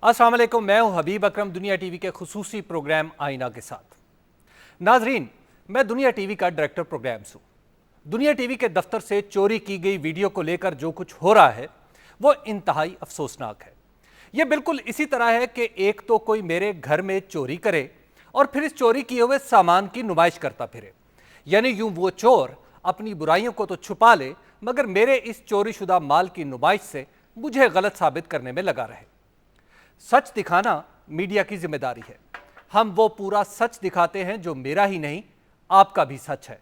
अस्सलाम वालेकुम, मैं हूं हबीब अकरम दुनिया टीवी के खुसूसी प्रोग्राम आईना के साथ। नाजरीन, मैं दुनिया टीवी का डायरेक्टर प्रोग्राम्स हूं। दुनिया टीवी के दफ्तर से चोरी की गई वीडियो को लेकर जो कुछ हो रहा है वो इंतहाई अफसोसनाक है। यह बिल्कुल इसी तरह है कि एक तो कोई मेरे घर में चोरी करे और फिर इस चोरी किए हुए सामान की नुमाइश करता फिरे। यानी यूं वो चोर अपनी बुराइयों को तो छुपा ले मगर मेरे इस चोरी शुदा माल की नुमाइश से मुझे गलत साबित करने में लगा रहे। सच दिखाना मीडिया की जिम्मेदारी है। हम वो पूरा सच दिखाते हैं जो मेरा ही नहीं आपका भी सच है।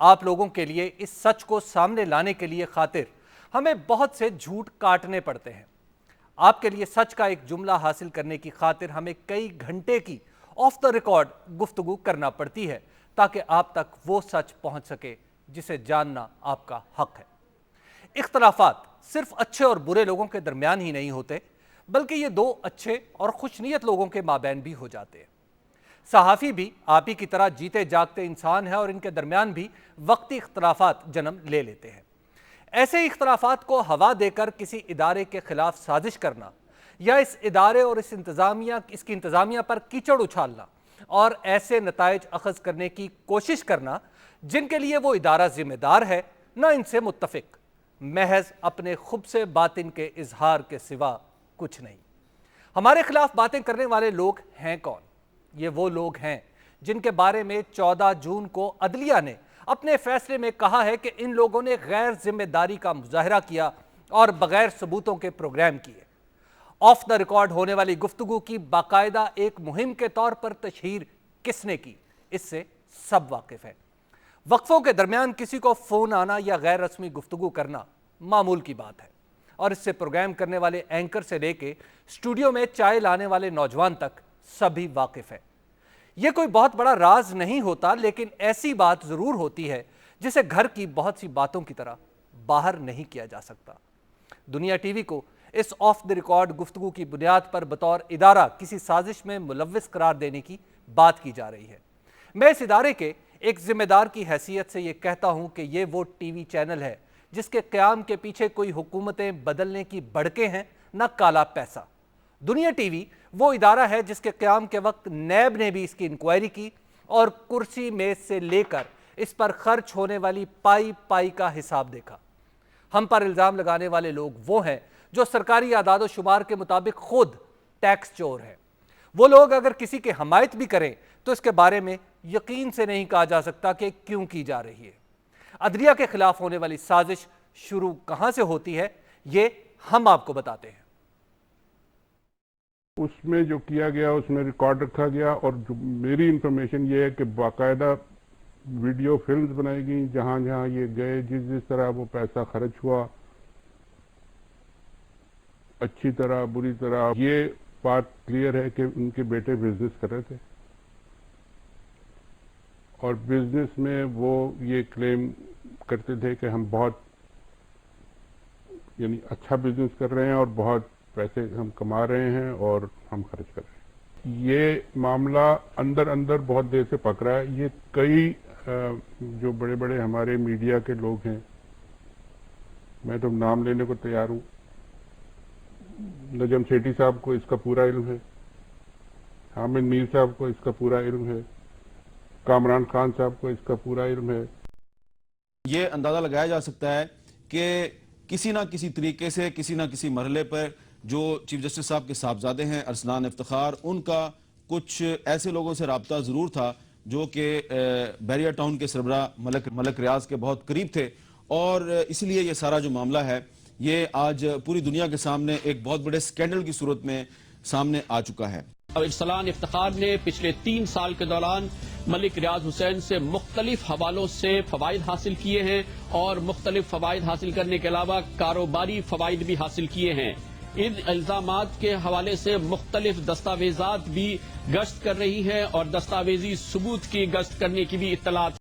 आप लोगों के लिए इस सच को सामने लाने के लिए खातिर हमें बहुत से झूठ काटने पड़ते हैं। आपके लिए सच का एक जुमला हासिल करने की खातिर हमें कई घंटे की ऑफ द रिकॉर्ड गुफ्तगू करना पड़ती है ताकि आप तक वो सच पहुंच सके जिसे जानना आपका हक है। इख्तलाफात सिर्फ अच्छे और बुरे लोगों के दरमियान ही नहीं होते बल्कि ये दो अच्छे और खुशनीयत लोगों के माबैन भी हो जाते हैं। सहाफ़ी भी आप ही की तरह जीते जागते इंसान है और इनके दरमियान भी वक्ती इख्तलाफात जन्म ले लेते हैं। ऐसे इख्तलाफात को हवा देकर किसी इदारे के खिलाफ साजिश करना या इस इदारे और इसकी इंतज़ामिया पर कीचड़ उछालना और ऐसे नताइज अखज़ करने की कोशिश करना जिनके लिए वो इदारा जिम्मेदार है न इनसे मुत्तफिक, महज अपने खुब से बातिन के इजहार के सिवा कुछ नहीं। हमारे खिलाफ बातें करने वाले लोग हैं कौन? ये वो लोग हैं जिनके बारे में 14 जून को अदलिया ने अपने फैसले में कहा है कि इन लोगों ने गैर जिम्मेदारी का मुजाहरा किया और बगैर सबूतों के प्रोग्राम किए। ऑफ द रिकॉर्ड होने वाली गुफ्तगू की बाकायदा एक मुहिम के तौर पर तशहीर किसने की, इससे सब वाकिफ है। वक्फों के दरमियान किसी को फोन आना या गैर रस्मी गुफ्तगू करना मामूल की बात है और इससे प्रोग्राम करने वाले एंकर से लेके स्टूडियो में चाय लाने वाले नौजवान तक सभी वाकिफ है। यह कोई बहुत बड़ा राज नहीं होता, लेकिन ऐसी बात जरूर होती है जिसे घर की बहुत सी बातों की तरह बाहर नहीं किया जा सकता। दुनिया टीवी को इस ऑफ द रिकॉर्ड गुफ्तगू की बुनियाद पर बतौर इदारा किसी साजिश में मुलव्विस करार देने की बात की जा रही है। मैं इस इदारे के एक जिम्मेदार की हैसियत से यह कहता हूं कि यह वो टीवी चैनल है जिसके क़याम के पीछे कोई हुकूमतें बदलने की बड़के हैं न काला पैसा। दुनिया टीवी वो इदारा है जिसके क़याम के वक्त नैब ने भी इसकी इंक्वायरी की और कुर्सी मेज से लेकर इस पर खर्च होने वाली पाई पाई का हिसाब देखा। हम पर इल्ज़ाम लगाने वाले लोग वो हैं जो सरकारी आदाद शुमार के मुताबिक खुद टैक्स चोर हैं। वो लोग अगर किसी की हमायत भी करें तो इसके बारे में यकीन से नहीं कहा जा सकता कि क्यों की जा रही है। अदलिया के खिलाफ होने वाली साजिश शुरू कहां से होती है ये हम आपको बताते हैं। उसमें जो किया गया उसमें रिकॉर्ड रखा गया और जो मेरी इंफॉर्मेशन ये है कि बाकायदा वीडियो फिल्म्स बनाई गई जहां जहां ये गए, जिस तरह वो पैसा खर्च हुआ, अच्छी तरह बुरी तरह। ये बात क्लियर है कि उनके बेटे बिजनेस कर रहे थे और बिजनेस में वो ये क्लेम करते थे कि हम बहुत यानी अच्छा बिजनेस कर रहे हैं और बहुत पैसे हम कमा रहे हैं और हम खर्च कर रहे हैं। ये मामला अंदर अंदर बहुत देर से पक रहा है। ये कई जो बड़े बड़े हमारे मीडिया के लोग हैं, मैं तो नाम लेने को तैयार हूँ। नजम सेठी साहब को इसका पूरा इल्म है, हामिद मीर साहब को इसका पूरा इल्म है, कामरान खान साहब को इसका पूरा इल्म है। ये अंदाजा लगाया जा सकता है कि किसी ना किसी तरीके से किसी ना किसी मरहले पर जो चीफ जस्टिस साहब के साहबजादे हैं अरसलान इफ्तिखार, उनका कुछ ऐसे लोगों से राब्ता जरूर था जो कि बैरिया टाउन के सरबरा मलक रियाज के बहुत करीब थे और इसलिए ये सारा जो मामला है ये आज पूरी दुनिया के सामने एक बहुत बड़े स्कैंडल की सूरत में सामने आ चुका है। अरसलान इफ्तिखार ने पिछले 3 साल के दौरान मलिक रियाज हुसैन से मुख्तलिफ हवालों से फवाइद हासिल किए हैं और मुख्तलिफ फवाइद हासिल करने के अलावा कारोबारी फवाइद भी हासिल किए हैं। इन इल्जामात के हवाले से मुख्तलिफ दस्तावेजात भी गश्त कर रही है और दस्तावेजी सबूत की गश्त करने की भी इत्तलात।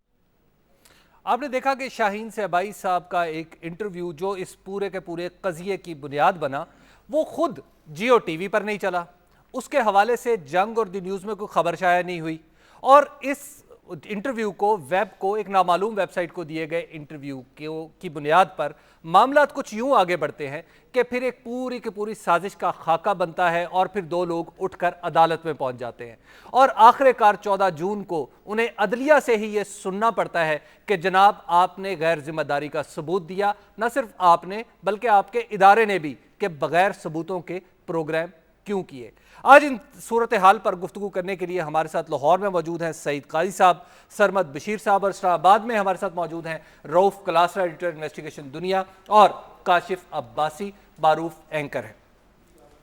आपने देखा कि शाहीन सहबाई साहब का एक इंटरव्यू जो इस पूरे के पूरे कज़िये की बुनियाद बना वो खुद जियो टीवी पर नहीं चला। उसके हवाले से जंग और द न्यूज़ में कोई खबर शाया नहीं हुई और इस इंटरव्यू को, वेब को, एक नामालूम वेबसाइट को दिए गए इंटरव्यू की बुनियाद पर मामलात कुछ यूं आगे बढ़ते हैं कि फिर एक पूरी की पूरी साजिश का खाका बनता है और फिर दो लोग उठकर अदालत में पहुंच जाते हैं और आखिरकार 14 जून को उन्हें अदलिया से ही ये सुनना पड़ता है कि जनाब आपने गैर जिम्मेदारी का सबूत दिया, न सिर्फ आपने बल्कि आपके इदारे ने भी, कि बगैर सबूतों के प्रोग्राम क्यों किए। आज इन सूरत हाल पर गुफ्तगू करने के लिए हमारे साथ लाहौर में मौजूद हैं सईद काजी साहब, सरमद बशीर साहब, और इस्लामाबाद में हमारे साथ मौजूद हैं रऊफ कलासरा, एडिटर इन्वेस्टिगेशन दुनिया, और काशिफ अब्बासी, मारूफ एंकर हैं।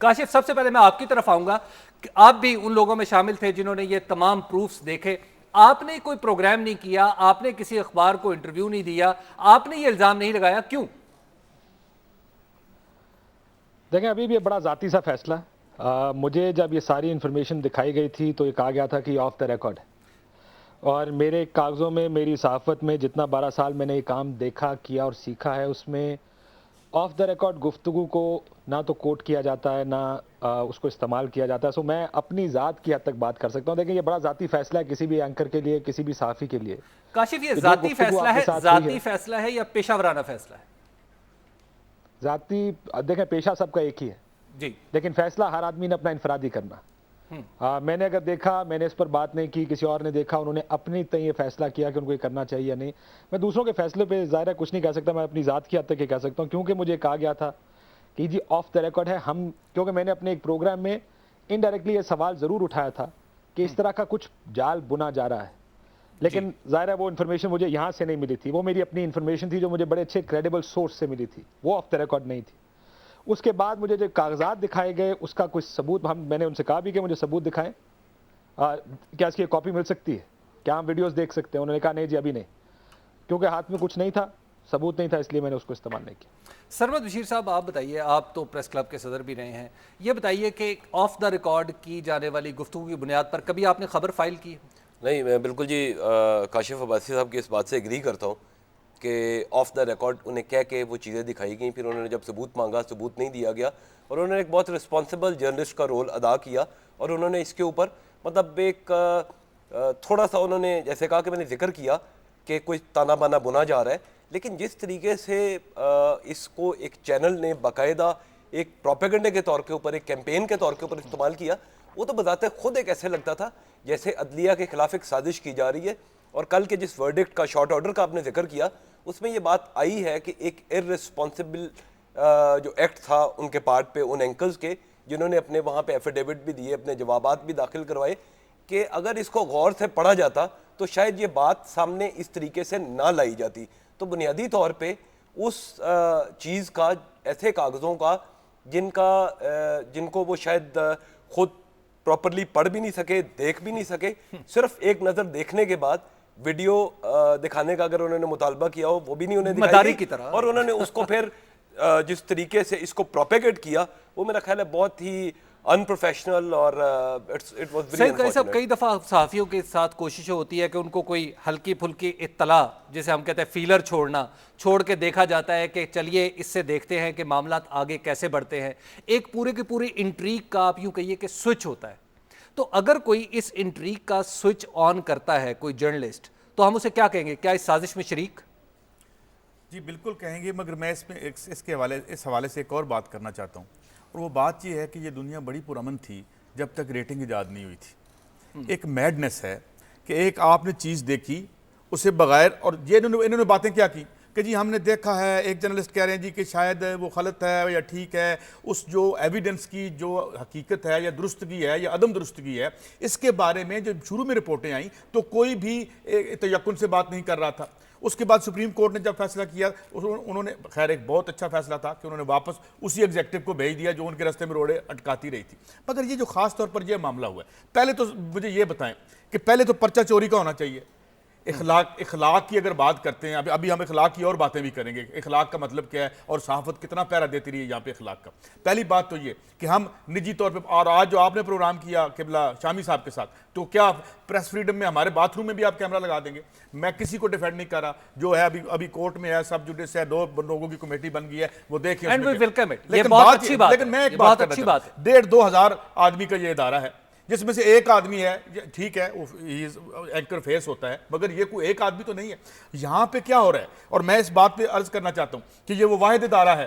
काशिफ, सबसे पहले मैं आपकी तरफ आऊंगा कि आप भी उन लोगों में शामिल थे जिन्होंने ये तमाम प्रूफ्स देखे। आपने कोई प्रोग्राम नहीं किया, आपने किसी अखबार को इंटरव्यू नहीं दिया, आपने ये इल्ज़ाम नहीं लगाया, क्यों? देखें, अभी भी बड़ा ज़ाती सा फैसला है। मुझे जब ये सारी इन्फॉर्मेशन दिखाई गई थी तो ये कहा गया था कि ऑफ द रिकॉर्ड है, और मेरे कागज़ों में, मेरी सहाफ़त में जितना 12 साल मैंने ये काम देखा, किया और सीखा है, उसमें ऑफ द रिकॉर्ड गुफ्तगू को ना तो कोट किया जाता है, ना उसको इस्तेमाल किया जाता है। सो मैं अपनी ज़ात की हद तक बात कर सकता हूँ। देखिए, ये बड़ा ज़ाती फैसला है किसी भी एंकर के लिए, किसी भी सहाफ़ी के लिए। काशिफ, ये ज़ाती फैसला है या पेशावराना फैसला है? ज़ाती, देखें, पेशा सबका एक ही है जी, लेकिन फैसला हर आदमी ने अपना इनफरादी करना। मैंने अगर देखा, मैंने इस पर बात नहीं की, किसी और ने देखा, उन्होंने अपनी तय ये फैसला किया कि उनको ये करना चाहिए या नहीं। मैं दूसरों के फैसले पे ज़ाहिर है कुछ नहीं कह सकता, मैं अपनी ज़ात की हद तक ये कह सकता हूँ, क्योंकि मुझे कहा गया था कि जी ऑफ द रिकॉर्ड है। हम, क्योंकि मैंने अपने एक प्रोग्राम में इनडायरेक्टली ये सवाल ज़रूर उठाया था कि इस तरह का कुछ जाल बुना जा रहा है, लेकिन ज़ाहिर है वो इन्फॉर्मेशन मुझे यहाँ से नहीं मिली थी, वो मेरी अपनी इन्फॉर्मेशन थी जो मुझे बड़े अच्छे क्रेडिबल सोर्स से मिली थी, वो ऑफ द रिकॉर्ड नहीं थी। उसके बाद मुझे जो कागजात दिखाए गए उसका कुछ सबूत, मैंने उनसे कहा भी कि मुझे सबूत दिखाएं, क्या इसकी कॉपी मिल सकती है, क्या हम वीडियोस देख सकते हैं? उन्होंने कहा नहीं जी अभी नहीं, क्योंकि हाथ में कुछ नहीं था, सबूत नहीं था, इसलिए मैंने उसको इस्तेमाल नहीं किया। सरमद बशीर साहब, आप बताइए, आप तो प्रेस क्लब के सदर भी रहे हैं, ये बताइए कि ऑफ द रिकॉर्ड की जाने वाली गुफ्तगू की बुनियाद पर कभी आपने खबर फाइल की? नहीं, मैं बिल्कुल जी काशिफ अब्बासी साहब की इस बात से एग्री करता हूँ कि ऑफ द रिकॉर्ड उन्हें कह के वो चीज़ें दिखाई गई, फिर उन्होंने जब सबूत मांगा, सबूत नहीं दिया गया, और उन्होंने एक बहुत रिस्पॉन्सिबल जर्नलिस्ट का रोल अदा किया, और उन्होंने इसके ऊपर मतलब एक थोड़ा सा उन्होंने जैसे कहा कि मैंने जिक्र किया कि कोई ताना बाना बुना जा रहा है, लेकिन जिस तरीके से इसको एक चैनल ने बाकायदा एक प्रोपेगेंडे के तौर के ऊपर, एक कैंपेन के तौर के ऊपर इस्तेमाल किया, वो तो बजाते खुद एक ऐसे लगता था जैसे अदलिया के खिलाफ एक साजिश की जा रही है। और कल के जिस वर्डिक्ट का, शॉर्ट ऑर्डर का आपने जिक्र किया, उसमें ये बात आई है कि एक इर्रेस्पॉन्सिबल जो एक्ट था उनके पार्ट पे, उन एंकर्स के, जिन्होंने अपने वहाँ पे एफिडेविट भी दिए, अपने जवाबात भी दाखिल करवाए, कि अगर इसको गौर से पढ़ा जाता तो शायद ये बात सामने इस तरीके से ना लाई जाती। तो बुनियादी तौर पे उस चीज़ का, ऐसे कागज़ों का जिनको वो शायद खुद प्रॉपरली पढ़ भी नहीं सके, देख भी नहीं सके, सिर्फ एक नज़र देखने के बाद वीडियो दिखाने का अगर उन्होंने मुतालबा किया हो, वो भी नहीं उन्हें दिखाई की तरह, और उन्होंने उसको फिर जिस तरीके से इसको प्रोपेगेट किया, वो मेरा ख्याल है बहुत ही अनप्रोफेशनल, और इट वाज वेरी अनफॉर्चुनेट। कई दफ़ा सहाफ़ियों के साथ कोशिशें होती है कि उनको कोई हल्की फुल्की इत्तला, जिसे हम कहते हैं फीलर छोड़ के देखा जाता है कि चलिए इससे देखते हैं कि मामलात आगे कैसे बढ़ते हैं। एक पूरे की पूरी इंट्रीग का, आप यूँ कहिए कि स्विच होता है। तो अगर कोई इस इंट्रीग का स्विच ऑन करता है, कोई जर्नलिस्ट, तो हम उसे क्या कहेंगे? क्या इस साजिश में शरीक? जी बिल्कुल कहेंगे, मगर मैं इसमें इस हवाले से एक और बात करना चाहता हूँ, और वो बात ये है कि ये दुनिया बड़ी पुरअमन थी जब तक रेटिंग ईजाद नहीं हुई थी। एक मैडनेस है कि एक आपने चीज़ देखी, उसे बगैर, और ये इन्होंने बातें क्या की कि जी हमने देखा है, एक जर्नलिस्ट कह रहे हैं जी कि शायद वो गलत है या ठीक है, उस जो एविडेंस की जो हकीकत है या दुरुस्तगी है या अदम दुरुस्तगी है, इसके बारे में जब शुरू में रिपोर्टें आई तो कोई भी तयक्कुन से बात नहीं कर रहा था। उसके बाद सुप्रीम कोर्ट ने जब फैसला किया, उन्होंने, खैर एक बहुत अच्छा फैसला था कि उन्होंने वापस उसी एग्जेक्टिव को भेज दिया जो उनके रास्ते में रोड़े अटकाती रही थी। मगर ये जो खास तौर पर यह मामला हुआ है, पहले तो मुझे ये बताएं कि पहले तो पर्चा चोरी का होना चाहिए। इखलाक की अगर बात करते हैं, अभी हम इखलाक की और बातें भी करेंगे, इखलाक का मतलब क्या है और सहाफत कितना प्यारा देती रही है यहाँ पे इखलाक का। पहली बात तो ये कि हम निजी तौर पे, और आज जो आपने प्रोग्राम किया किबला शामी साहब के साथ, तो क्या प्रेस फ्रीडम में हमारे बाथरूम में भी आप कैमरा लगा देंगे? मैं किसी को डिफेंड नहीं कर रहा, जो है अभी कोर्ट में है, सब जुडिस है, 2 लोगों की कमेटी बन गई है, वो देखिए। लेकिन मैं एक बात करना चाहता हूं, 1,500-2,000 आदमी का ये इदारा है, جس میں سے ایک آدمی ہے, ٹھیک ہے وہ اینکر فیس ہوتا ہے, مگر یہ کوئی ایک آدمی تو نہیں ہے. یہاں پہ کیا ہو رہا ہے, اور میں اس بات پہ عرض کرنا چاہتا ہوں کہ یہ وہ واحد ادارہ ہے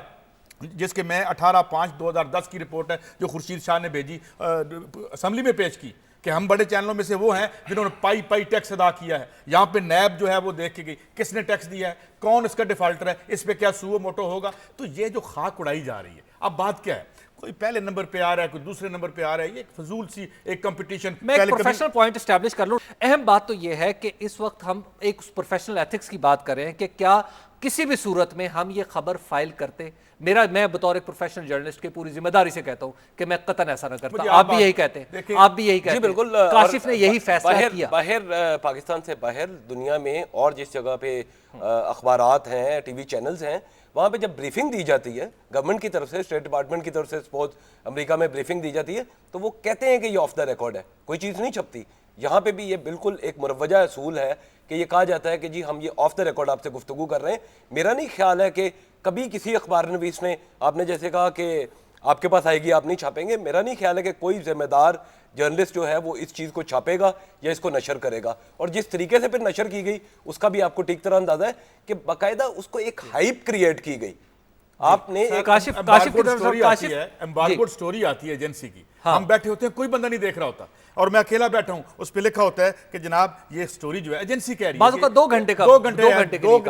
جس کے میں 18/5/2010 کی رپورٹ ہے جو خورشید شاہ نے بھیجی, اسمبلی میں پیش کی, کہ ہم بڑے چینلوں میں سے وہ ہیں جنہوں نے پائی ٹیکس ادا کیا ہے. یہاں پہ نیب جو ہے وہ دیکھ کے گئی کس نے ٹیکس دیا ہے, کون اس کا ڈیفالٹر ہے, اس پہ کیا سو موٹو ہوگا. تو یہ جو خاک اڑائی جا رہی ہے, اب بات کیا ہے, کوئی پہلے نمبر پہ آ رہا ہے, کوئی دوسرے نمبر پہ آ رہا ہے, یہ ایک فضول سی ایک کمپٹیشن. میں ایک پروفیشنل پوائنٹ اسٹیبلش کر لوں. اہم بات تو یہ ہے کہ اس وقت ہم ایک پروفیشنل ایتھکس کی بات کر رہے ہیں کہ کیا کسی بھی صورت میں ہم یہ خبر فائل کرتے. میں بطور ایک پروفیشنل جرنلسٹ کے پوری ذمہ داری سے کہتا ہوں کہ میں قطعاً ایسا نہ کرتا. آپ بھی یہی کہتے ہیں, آپ بھی یہی کہتے ہیں. جی بالکل, کاشف نے یہی فیصلہ کیا. باہر پاکستان سے باہر دنیا میں اور جس جگہ پہ اخبارات ہیں, ٹی وی چینلز ہیں, وہاں پہ جب بریفنگ دی جاتی ہے گورنمنٹ کی طرف سے, اسٹیٹ ڈپارٹمنٹ کی طرف سے, سپوز امریکہ میں بریفنگ دی جاتی ہے, تو وہ کہتے ہیں کہ یہ آف دا ریکارڈ ہے, کوئی چیز نہیں چھپتی. یہاں پہ بھی یہ بالکل ایک مروجہ اصول ہے کہ یہ کہا جاتا ہے کہ جی ہم یہ آف دا ریکارڈ آپ سے گفتگو کر رہے ہیں. میرا نہیں خیال ہے کہ کبھی کسی اخبار نویس نے, آپ نے جیسے کہا کہ آپ کے پاس آئے گی آپ نہیں چھاپیں گے, میرا نہیں خیال ہے کہ کوئی ذمہ دار جرنلسٹ جو ہے وہ اس چیز کو چھاپے گا یا اس کو نشر کرے گا. اور جس طریقے سے پھر نشر کی گئی اس کا بھی آپ کو ٹھیک طرح اندازہ ہے کہ باقاعدہ اس کو ایک ہائپ کریٹ کی گئی. آپ نے ایمبارگوڈ سٹوری آتی ہے ایجنسی کی, ہم بیٹھے ہوتے ہیں, کوئی بندہ نہیں دیکھ رہا ہوتا, اور میں اکیلا بیٹھا ہوں, اس پہ لکھا ہوتا ہے کہ جناب یہ سٹوری جو ہے ایجنسی کہہ رہی ہے, بعض اوقات 2 گھنٹے کا, 2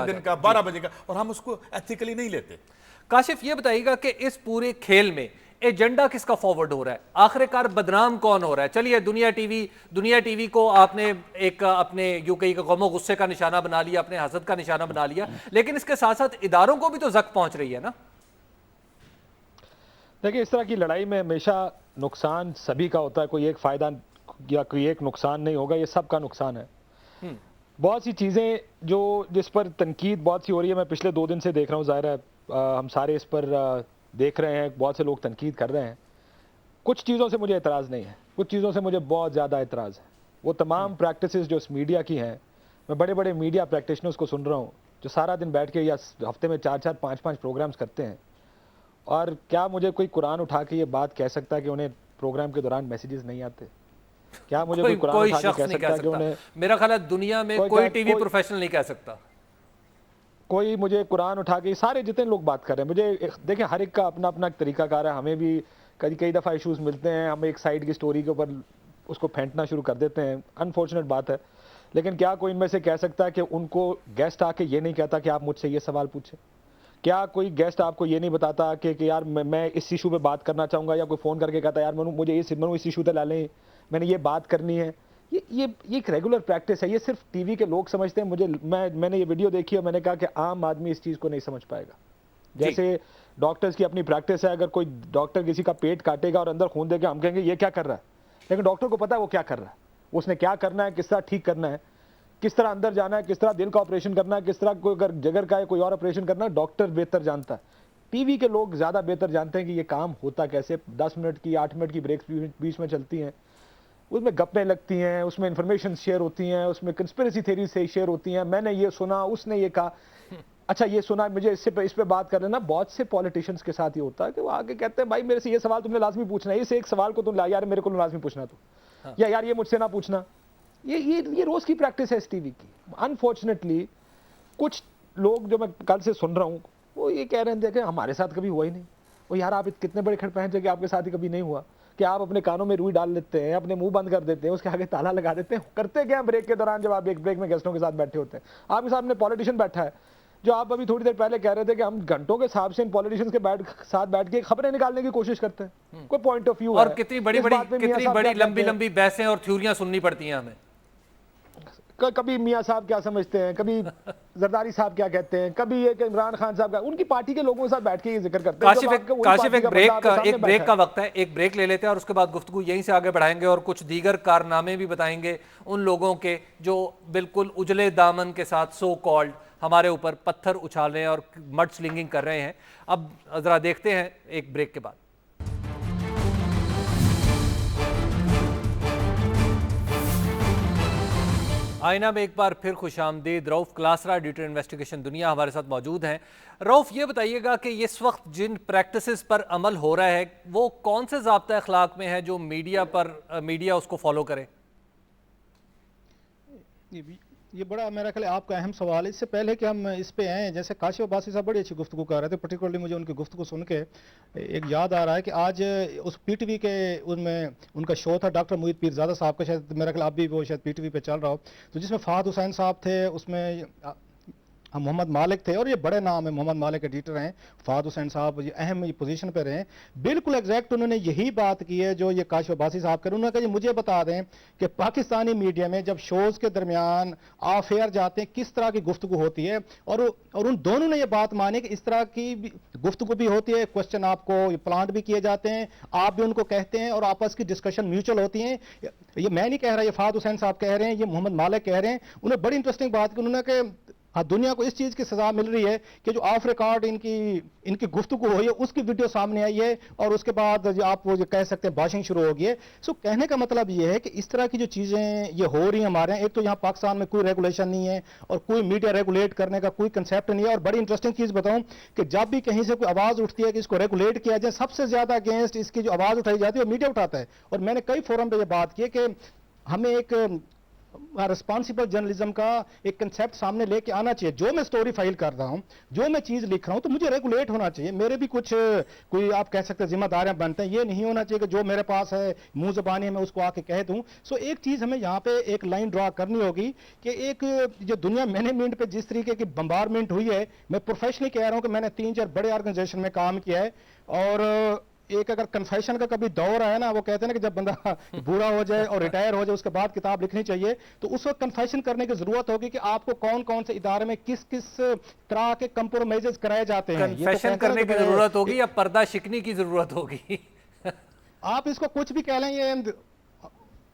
دن کا, 12 بجے کا, اور ہم اس کو ایتھیکلی نہیں لیتے. کاشف یہ بتائیے گا کہ اس پورے کھیل میں ایجنڈا کس کا فارورڈ ہو رہا ہے, آخر کار بدنام کون ہو رہا ہے؟ چلیے دنیا ٹی وی کو آپ نے ایک اپنے یوں کہیں کہ غم و غصے کا نشانہ بنا لیا, اپنے حسد کا نشانہ بنا لیا, لیکن اس کے ساتھ ساتھ اداروں کو بھی تو زخم پہنچ رہی ہے نا. دیکھیں, اس طرح کی لڑائی میں ہمیشہ نقصان سبھی کا ہوتا ہے, کوئی ایک فائدہ یا کوئی ایک نقصان نہیں ہوگا, یہ سب کا نقصان ہے. بہت سی چیزیں جس پر تنقید بہت سی ہو رہی ہے, میں پچھلے 2 دن سے دیکھ رہا ہوں, ظاہر ہے ہم سارے اس پر دیکھ رہے ہیں, بہت سے لوگ تنقید کر رہے ہیں. کچھ چیزوں سے مجھے اعتراض نہیں ہے, کچھ چیزوں سے مجھے بہت زیادہ اعتراض ہے. وہ تمام پریکٹسز جو اس میڈیا کی ہیں, میں بڑے بڑے میڈیا پریکٹیشنرز کو سن رہا ہوں جو سارا دن بیٹھ کے یا ہفتے میں 4-4 5-5 پروگرامز کرتے ہیں, اور کیا مجھے کوئی قرآن اٹھا کے یہ بات کہہ سکتا ہے کہ انہیں پروگرام کے دوران میسیجز نہیں آتے؟ کیا مجھے کوئی قرآن اٹھا کے کہہ سکتا ہے کہ انہیں, میرا خیال ہے دنیا میں کوئی ٹی وی پروفیشنل نہیں کہہ سکتا, کوئی مجھے قرآن اٹھا کے, سارے جتنے لوگ بات کر رہے ہیں, مجھے دیکھیں ہر ایک کا اپنا اپنا طریقہ کار ہے. ہمیں بھی کئی دفعہ ایشوز ملتے ہیں, ہم ایک سائڈ کی سٹوری کے اوپر اس کو پھینٹنا شروع کر دیتے ہیں, انفارچونیٹ بات ہے. لیکن کیا کوئی ان میں سے کہہ سکتا ہے کہ ان کو گیسٹ آ کے یہ نہیں کہتا کہ آپ مجھ سے یہ سوال پوچھیں؟ کیا کوئی گیسٹ آپ کو یہ نہیں بتاتا کہ یار میں اس ایشو پہ بات کرنا چاہوں گا, یا کوئی فون کر کے کہتا ہے یار مجھے اس ایشو پہ لا لیں, میں نے یہ بات کرنی ہے؟ یہ ایک ریگولر پریکٹس ہے. یہ صرف ٹی وی کے لوگ سمجھتے ہیں. میں نے یہ ویڈیو دیکھی اور میں نے کہا کہ عام آدمی اس چیز کو نہیں سمجھ پائے گا. جیسے ڈاکٹرز کی اپنی پریکٹس ہے, اگر کوئی ڈاکٹر کسی کا پیٹ کاٹے گا اور اندر خون دے گا, ہم کہیں گے یہ کیا کر رہا ہے, لیکن ڈاکٹر کو پتا ہے وہ کیا کر رہا ہے, اس نے کیا کرنا ہے, کس طرح ٹھیک کرنا ہے, کس طرح اندر جانا ہے, کس طرح دل کا آپریشن کرنا ہے, کس طرح کوئی اگر جگر کا ہے کوئی اور آپریشن کرنا ہے, ڈاکٹر بہتر جانتا ہے. ٹی وی کے لوگ زیادہ بہتر جانتے ہیں کہ یہ کام ہوتا کیسے. 10 منٹ کی 8 منٹ کی بریکس بیچ میں چلتی ہیں, اس میں گپیں لگتی ہیں, اس میں انفارمیشن شیئر ہوتی ہیں, اس میں کنسپریسی تھیری سے شیئر ہوتی ہیں, میں نے یہ سنا, اس نے یہ کہا, اچھا یہ سنا, مجھے اس پہ بات کر لینا. بہت سے پولیٹیشینز کے ساتھ یہ ہوتا ہے کہ وہ آگے کہتے ہیں بھائی میرے سے یہ سوال تم نے لازمی پوچھنا ہے, اس ایک سوال کو تم یار میرے کو لازمی پوچھنا, تو یا یار یہ مجھ سے نہ پوچھنا. یہ روز کی پریکٹس ہے اس ٹی وی کی. انفارچونیٹلی کچھ لوگ جو میں کل سے سن رہا ہوں وہ یہ کہہ رہے ہیں کہ ہمارے ساتھ کبھی ہوا ہی نہیں. وہ یار آپ کتنے بڑے کھڑ پہنچے کہ آپ کے ساتھ ہی کبھی نہیں ہوا, کہ آپ اپنے کانوں میں روئی ڈال لیتے ہیں, اپنے منہ بند کر دیتے ہیں, اس کے آگے تالا لگا دیتے ہیں. کرتے کیا بریک کے دوران جب آپ ایک بریک میں گیسٹوں کے ساتھ بیٹھے ہوتے ہیں؟ آپ کے سامنے پولیٹیشین بیٹھا ہے جو آپ ابھی تھوڑی دیر پہلے کہہ رہے تھے کہ ہم گھنٹوں کے حساب سے ان پولیٹیشینز کے ساتھ بیٹھ کے خبریں نکالنے کی کوشش کرتے ہیں. کوئی پوائنٹ آف ویو ہے, اور کتنی بڑی لمبی بحثیں اور تھیوریاں سننی پڑتی ہیں ہمیں. کبھی میاں صاحب کیا سمجھتے ہیں, کبھی زرداری صاحب کیا کہتے ہیں, کبھی یہ کہ عمران خان صاحب کا, ان کی پارٹی کے لوگوں کے ساتھ بیٹھ کے یہ ذکر کرتے ہیں. کاشف ایک بریک کا وقت ہے, ایک بریک لے لیتے ہیں اور اس کے بعد گفتگو یہیں سے آگے بڑھائیں گے اور کچھ دیگر کارنامے بھی بتائیں گے ان لوگوں کے جو بالکل اجلے دامن کے ساتھ سو کالڈ ہمارے اوپر پتھر اچھال رہے ہیں اور مڈ سلنگنگ کر رہے ہیں. اب ذرا دیکھتے ہیں ایک بریک کے بعد. आईना में एक बार फिर खुश आमदीद। रऊफ क्लासरा, एडिटर इन्वेस्टिगेशन दुनिया, हमारे साथ मौजूद हैं। रऊफ, ये बताइएगा कि इस वक्त जिन प्रैक्टिसेस पर अमल हो रहा है वो कौन से ज़ाब्ता अखलाक में है जो मीडिया उसको फॉलो करे? ये बड़ा मेरा ख्याल आपका अहम सवाल है। इससे पहले कि हम इस पे आए, जैसे काशिफ अब्बासी साहब बड़ी अच्छी गुफ्तगू कर रहे थे, पर्टिकुलरली मुझे उनकी गुफ्तगू सुन के एक याद आ रहा है कि आज उस पीटीवी के उनमें उनका शो था डॉक्टर मोहित पीरजादा साहब का, शायद मेरा ख्याल अभी वो शायद पीटीवी पे चल रहा हो, तो जिसमें फहद हुसैन साहब थे, उसमें मोहम्मद मालिक थे, और ये बड़े नाम है, मोहम्मद मालिक एडिटर हैं, फहद हुसैन साहब ये अहम पोजीशन पर रहे। बिल्कुल एग्जैक्ट उन्होंने यही बात की है जो ये काशिफ अब्बासी साहब कर। उन्होंने कहा जी मुझे बता दें कि पाकिस्तानी मीडिया में जब शोज़ के दरमियान ऑफ एयर जाते हैं किस तरह की गुफ्तगू होती है, और उन दोनों ने ये बात मानी कि इस तरह की गुफ्तगू भी होती है, क्वेश्चन आपको प्लांट भी किए जाते हैं, आप भी उनको कहते हैं, और आपस की डिस्कशन म्यूचुअल होती है। ये मैं नहीं कह रहा, ये फहद हुसैन साहब कह रहे हैं, ये मोहम्मद मालिक कह रहे हैं। उन्होंने बड़ी इंटरेस्टिंग बात की, उन्होंने कहा हाँ दुनिया को इस चीज़ की सजा मिल रही है कि जो ऑफ रिकॉर्ड इनकी गुफ्तगू हुई है उसकी वीडियो सामने आई है, और उसके बाद जो आप वो जो कह सकते हैं बाशिंग शुरू हो गई है। सो कहने का मतलब ये है कि इस तरह की जो चीज़ें ये हो रही हैं हमारे यहाँ, एक तो यहाँ पाकिस्तान में कोई रेगुलेशन नहीं है और कोई मीडिया रेगुलेट करने का कोई कंसेप्ट नहीं है। और बड़ी इंटरेस्टिंग चीज़ बताऊँ कि जब भी कहीं से कोई आवाज़ उठती है कि इसको रेगुलेट किया जाए, सबसे ज़्यादा अगेंस्ट इसकी जो आवाज़ उठाई जाती है वो मीडिया उठाता है। और मैंने कई फोरम पर यह बात की है कि हमें एक रिस्पॉन्सिबल जर्नलिज्म का एक कंसेप्ट सामने लेके आना चाहिए। जो मैं स्टोरी फाइल कर रहा हूं, जो मैं चीज लिख रहा हूं, तो मुझे रेगुलेट होना चाहिए। मेरे भी कुछ कोई आप कह सकते हैं जिम्मेदारियां बनते हैं। ये नहीं होना चाहिए कि जो मेरे पास है मुंह ज़बानी मैं उसको आके कह दूं। सो एक चीज हमें यहाँ पे एक लाइन ड्रा करनी होगी कि एक जो दुनिया मैनेजमेंट पे जिस तरीके की बम्बारमेंट हुई है, मैं प्रोफेशनली कह रहा हूं कि मैंने 3-4 बड़े ऑर्गेनाइजेशन में काम किया है, और एक अगर कन्फेशन का कभी दौर आया ना, वो कहते हैं ना कि जब बंदा बूढ़ा हो जाए और रिटायर हो जाए उसके बाद किताब लिखनी चाहिए, तो उस वक्त कन्फेशन करने की जरूरत होगी कि आपको कौन कौन से इदारे में किस किस तरह के कंप्रोमाइजेस कराए जाते हैं। कन्फेशन करने की जरूरत होगी या पर्दा शिकनी की जरूरत होगी? आप इसको कुछ भी कह लें। ये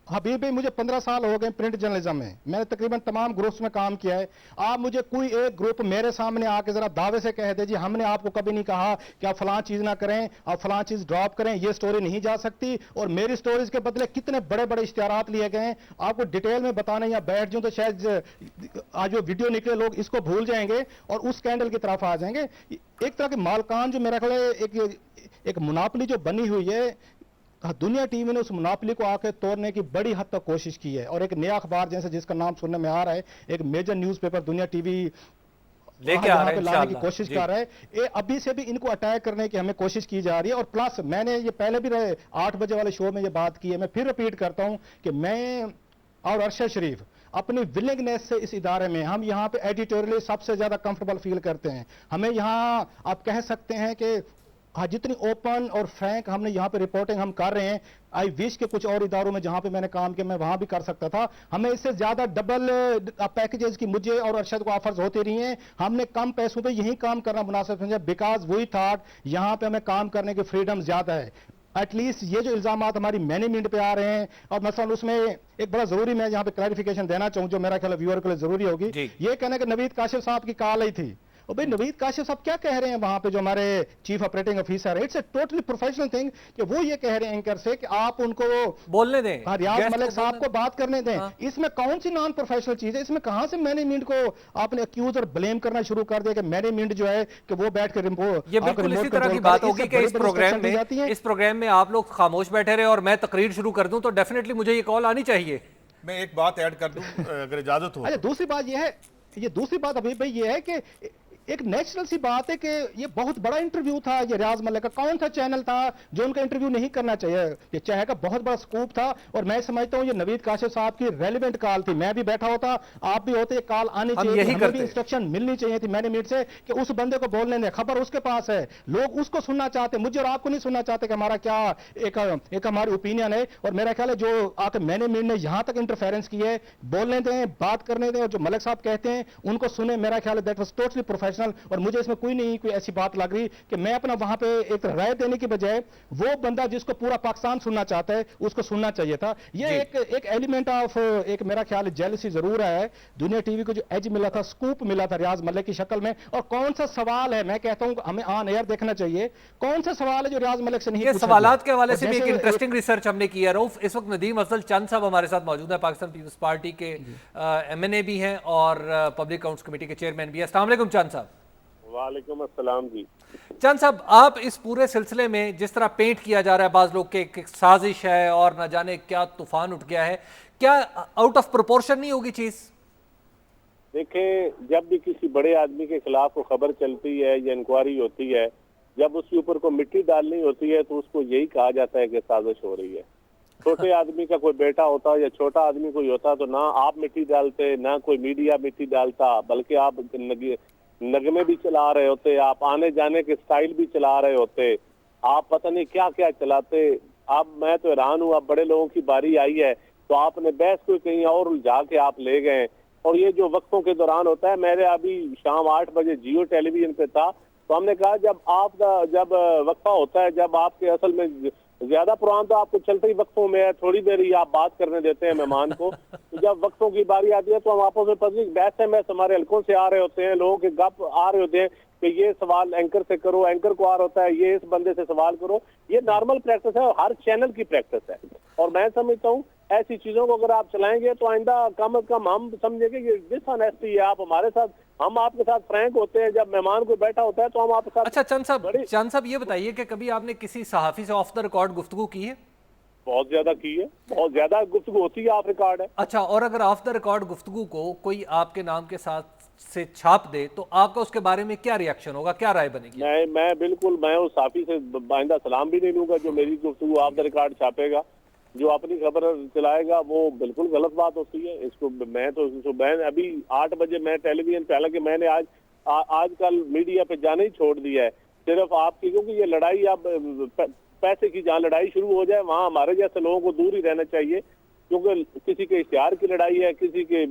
हबीब भाई मुझे 15 साल हो गए प्रिंट जर्नलिज्म में, मैंने तकरीबन तमाम ग्रुप्स में काम किया है। आप मुझे कोई एक ग्रुप मेरे सामने आके जरा दावे से कह दे जी हमने आपको कभी नहीं कहा कि आप फलां चीज ना करें, आप फलां चीज ड्रॉप करें, ये स्टोरी नहीं जा सकती। और मेरी स्टोरीज के बदले कितने बड़े बड़े इश्तिहारात लिए गए हैं, आपको डिटेल में बताने या बैठ जाऊं तो शायद आज जो वीडियो निकले लोग इसको भूल जाएंगे और उस स्कैंडल की तरफ आ जाएंगे। एक तरह के मालकान जो मेरा ख्याल है एक मुनापली जो बनी हुई है, दुनिया टीवी ने उस मुनाफली को आके तोड़ने की बड़ी हद तक कोशिश की है। और एक नया अखबार जैसे जिसका नाम सुनने में आ रहा है, एक मेजर न्यूज़पेपर दुनिया टीवी लेके आ रहे हैं, लाने की कोशिश कर रहा है। ये अभी से भी इनको अटैक करने की हमें कोशिश की जा रही है। और प्लस मैंने ये पहले भी 8 बजे वाले शो में ये बात की है, मैं फिर रिपीट करता हूं कि मैं और अरशद शरीफ अपनी विलिंगनेस से इस इदारे में, हम यहाँ पे एडिटोरियली सबसे ज्यादा कंफर्टेबल फील करते हैं। हमें यहाँ आप कह सकते हैं कि हाँ जितनी ओपन और फ्रैंक हमने यहाँ पे रिपोर्टिंग हम कर रहे हैं, आई विश के कुछ और इदारों में जहाँ पे मैंने काम किया मैं वहाँ भी कर सकता था। हमें इससे ज्यादा डबल पैकेजेस की मुझे और अरशद को ऑफर्स होती रही हैं। हमने कम पैसों पे यही काम करना मुनासिब समझा, बिकॉज वी थॉट यहाँ पे हमें काम करने की फ्रीडम ज्यादा है। एटलीस्ट ये जो इल्जामात हमारी मैनेजमेंट पे आ रहे हैं, और मसलन उसमें एक बड़ा जरूरी मैं यहाँ पे क्लैरिफिकेशन देना चाहूँ जो मेरा ख्याल व्यूअर के लिए जरूरी होगी। ये कहना कि नवीद काशिफ साहब की कॉल आई थी, और भाई नवीद काशिफ साहब क्या कह रहे हैं वहां पे जो हमारे चीफ ऑपरेटिंग ऑफिसर है, it's a totally professional thing कि वो ये कह रहे हैं एंकर से कि आप उनको बोलने दें, रियाज मलिक साहब को बात करने दें। इसमें कौन सी नॉन प्रोफेशनल चीज है? इसमें कहां से मैनेजमेंट को आपने अक्यूज और ब्लेम करना शुरू कर दिया कि मैनेजमेंट जो है कि वो बैठ कर ये बिल्कुल इसी तरह की बात होगी कि इस प्रोग्राम में आप लोग खामोश बैठे रहे और मैं तकरीर शुरू कर दूं तो डेफिनेटली मुझे ये कॉल आनी चाहिए। मैं एक बात ऐड कर दूं अगर इजाजत हो। अच्छा दूसरी बात ये है, ये दूसरी बात अभी भाई ये है कि एक नेचुरल सी बात है कि ये बहुत बड़ा इंटरव्यू था ये रियाज मलिक का। कौन सा चैनल था जो उनका इंटरव्यू नहीं करना चाहिए? ये चाहे का बहुत बड़ा स्कूप था, और मैं समझता हूँ ये नवीद काशिफ साहब की रेलिवेंट कॉल थी। मैं भी बैठा होता, आप भी होते, कॉल आनी चाहिए, हमें भी इंस्ट्रक्शन मिलनी चाहिए थी मैनेजमेंट से कि उस बंदे को बोलने दें, खबर उसके पास है, लोग उसको सुनना चाहते, मुझे और आपको नहीं सुनना चाहते कि हमारा क्या एक हमारी ओपिनियन है। और मेरा ख्याल है जो आके मैनेजमेंट ने यहाँ तक इंटरफेरेंस की है, बोलने दें, बात करने दें, और जो मलिक साहब कहते हैं उनको सुने। मेरा ख्याल है that was totally professional. Professional, और मुझे इसमें कोई ऐसी बात लग रही कि मैं अपना वहां पे एक राय देने की बजाय वो बंदा जिसको पूरा पाकिस्तान सुनना चाहता है उसको सुनना चाहिए था। ये एक एलिमेंट ऑफ एक मेरा ख्याल है जेलसी जरूर है। दुनिया टीवी को जो एज मिला था, स्कूप मिला था रियाज मलिक की शक्ल में, और कौन सा सवाल है, मैं कहता हूं हमें ऑन एयर देखना चाहिए, कौन सा सवाल है जो रियाज मलिक से नहीं ये पूछा सवालात गया। के हवाले और से भी एक जैसे इंटरेस्टिंग रिसर्च हमने की है रऊफ। इस वक्त नदीम अफजल चंद साहब हमारे साथ मौजूद है, पाकिस्तान पीपल्स पार्टी के MNA भी हैं और पब्लिक अकाउंट्स कमेटी के चेयरमैन भी हैं। अस्सलाम वालेकुम चंद साहब। वालेकुम अस्सलाम जी। चंद साहब, आप इस पूरे सिलसिले में जिस तरह पेंट किया जा रहा है बाज लोग के एक साजिश है और न जाने क्या तूफान उठ गया है, क्या आउट ऑफ प्रोपोर्शन नहीं होगी चीज? देखें, जब भी किसी बड़े आदमी के खिलाफ को खबर चलती है या इंक्वायरी होती है, जब उसके ऊपर को मिट्टी डालनी होती है तो उसको यही कहा जाता है कि साजिश हो रही है। छोटे आदमी का कोई बेटा होता या छोटा आदमी कोई होता तो ना आप मिट्टी डालते, ना कोई मीडिया मिट्टी डालता, बल्कि आप नगमे भी चला रहे होते, आप आने जाने के स्टाइल भी चला रहे होते, आप पता नहीं क्या क्या चलाते। अब मैं तो हैरान हूँ, अब बड़े लोगों की बारी आई है तो आपने बहस को कहीं और उलझा के आप ले गए। और ये जो वक्फों के दौरान होता है, मेरे अभी शाम 8 बजे जियो टेलीविजन पे था तो हमने कहा जब वक्फा होता है, जब आपके असल में ज्यादा प्रोग्राम तो आपको चलते ही वक्फों में है, थोड़ी देर ही आप बात करने देते हैं मेहमान को, तो जब वक्फों की बारी आती है तो हम आपस में पब्लिक बहस है, मैं हमारे हल्कों से आ रहे होते हैं, लोगों के गप आ रहे होते हैं कि ये सवाल एंकर से करो, एंकर को आ रहा होता है ये इस बंदे से सवाल करो। ये नॉर्मल प्रैक्टिस है और हर चैनल की प्रैक्टिस है। और मैं समझता हूँ ऐसी चीजों को अगर आप चलाएंगे तो आइंदा कम अज कम हम समझेंगे ये डिसऑनेस्टी है। आप हमारे साथ, हम आपके साथ फ्रैंक होते हैं, जब मेहमान को बैठा होता है तो हम आपके साथ। अच्छा चंद साहब ये बताइए कि कभी आपने किसी सहाफी से ऑफ द रिकॉर्ड गुफ्तगू की है? बहुत ज्यादा की है, बहुत ज्यादा गुफ्तगू होती है, आप रिकॉर्ड है। अच्छा, और अगर ऑफ द रिकॉर्ड गुफ्तगू को कोई आपके नाम के साथ से छाप दे तो आपका उसके बारे में क्या रिएक्शन होगा, क्या राय बनेगी? मैं बिल्कुल, मैं उस साफी से आइंदा सलाम भी नहीं लूंगा जो मेरी गुफ्तगू ऑफ द रिकॉर्ड छापेगा, जो अपनी खबर चलाएगा, वो बिल्कुल गलत बात होती है। इसको मैं अभी 8 बजे मैं टेलीविजन पे, हालांकि मैंने आजकल मीडिया पे जाना ही छोड़ दिया है सिर्फ आपकी, क्योंकि ये लड़ाई अब पैसे की, जहाँ लड़ाई शुरू हो जाए वहाँ हमारे जैसे लोगों को दूर ही रहना चाहिए, क्योंकि किसी के इश्तिहार की लड़ाई है, किसी के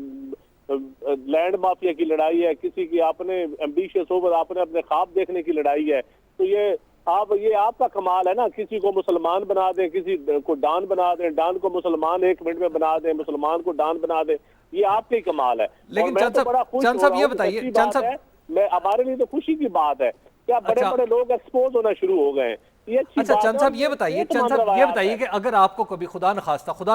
लैंड माफिया की लड़ाई है, किसी की अपने एम्बिशियस हो, आपने अपने ख्वाब देखने की लड़ाई है। तो ये आपका कमाल है ना, किसी को मुसलमान बना दे, किसी को डान बना दे, डान को मुसलमान 1 मिनट में बना दे, मुसलमान को डान बना दे, ये आपका ही कमाल है। लेकिन चंद साहब ये बताइए, चंद साहब, मैं हमारे लिए तो खुशी की बात है, क्या बड़े बड़े लोग एक्सपोज होना शुरू हो गए। अच्छा चंद साहब ये बताइए, कि अगर आपको कभी खुदा न